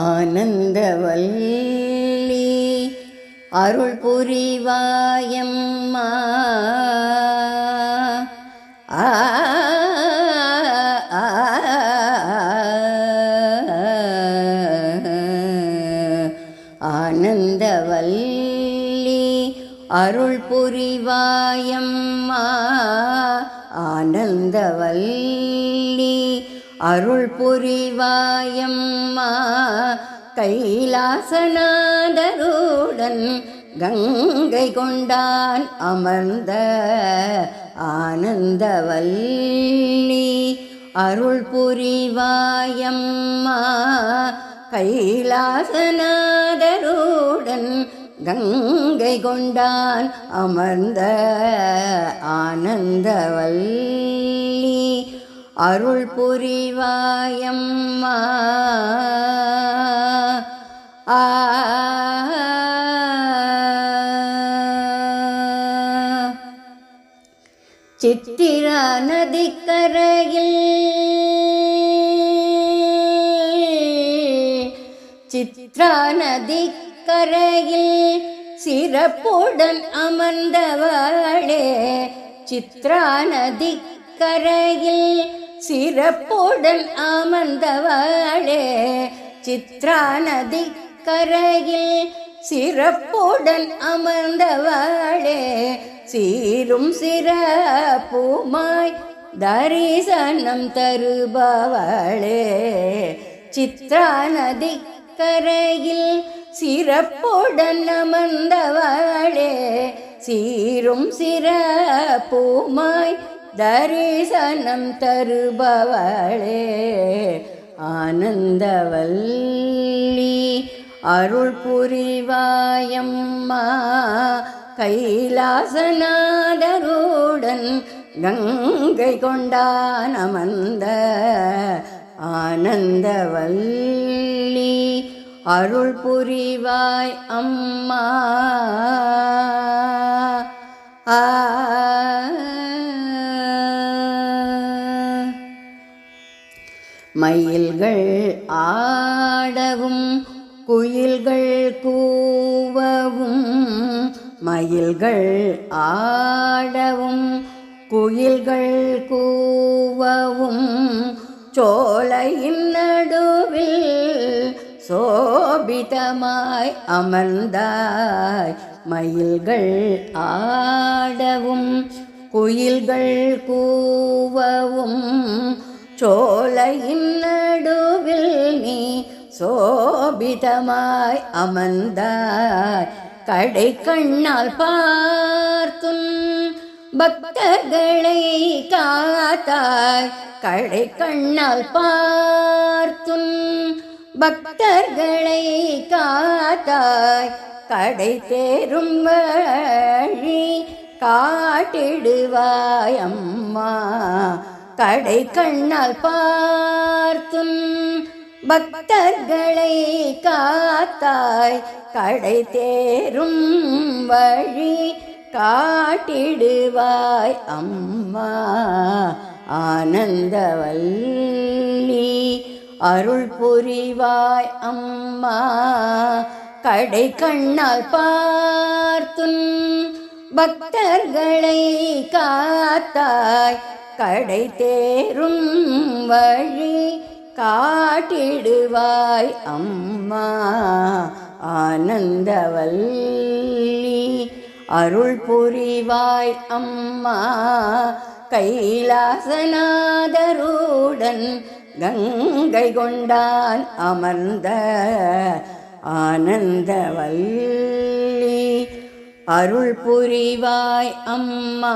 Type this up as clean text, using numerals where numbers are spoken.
ஆனந்தவல்லி அருள் புரிவாயம்மா. ஆனந்தவல்லி அருள் புரிவாயம்மா. ஆனந்தவல்லி அருள் புரிவாயம்மா. கைலாசநாதருடன் கங்கை கொண்டான் அமர்ந்த ஆனந்தவல்லி அருள் புரிவாயம்மா. கைலாசநாதருடன் கங்கை கொண்டான் அமர்ந்த ஆனந்தவல்லி அருள் புரிவாயம்மா. சித்திரா நதிக்கரையில் சித்ரா நதிக்கரையில் சிறப்புடன் அமர்ந்தவளே. சித்ரா நதிக்கரையில் சிறப்புடன் அமர்ந்தவளே. சித்ரா நதிக்கரையில் சிறப்புடன் அமர்ந்தவளே. சீரும் சிறப்புமாய் தரிசனம் தருபவளே. சித்ரா நதிக்கரையில் சிறப்புடன் அமர்ந்தவளே. சீரும் சிறப்புமாய் தரிசனம் தருபவளே. ஆனந்தவல்லி அருள் புரிவாயம்மா. கைலாசநாதருடன் கங்கை கொண்டான் அமர்ந்த ஆனந்தவல்லி அருள் புரிவாய் அம்மா. மயில்கள் ஆடவும் குயில்கள் கூவவும். மயில்கள் ஆடவும் குயில்கள் கூவவும். சோலையின் நடுவில் சோபிதமாய் அமர்ந்தாய். மயில்கள் ஆடவும் குயில்கள் கூவவும். சோலையின் நடுவில் நீ சோபிதமாய் அமர்ந்தாய். கடை கண்ணால் பார்த்தும் பக்தர்களை காத்தாய். கடை கண்ணால் பார்த்தும் பக்தர்களை காத்தாய். கடை தேரும் வழி காட்டிடுவாய் அம்மா. கடை கண்ணால் பார்த்தும் பக்தர்களை காத்தாய். கடை தேரும் வழி காட்டிடுவாய் அம்மா. ஆனந்தவல்லி அருள் புரிவாய் அம்மா. கடை கண்ணால் பார்த்தும் பக்தர்களை காத்தாய். கடை தேரும் வழி காட்டிடுவாய் அம்மா. ஆனந்தவல்லி அருள் புரிவாய் அம்மா. கைலாசநாதருடன் கங்கை கொண்டான் அமர்ந்த ஆனந்தவல்லி அருள் புரிவாய் அம்மா.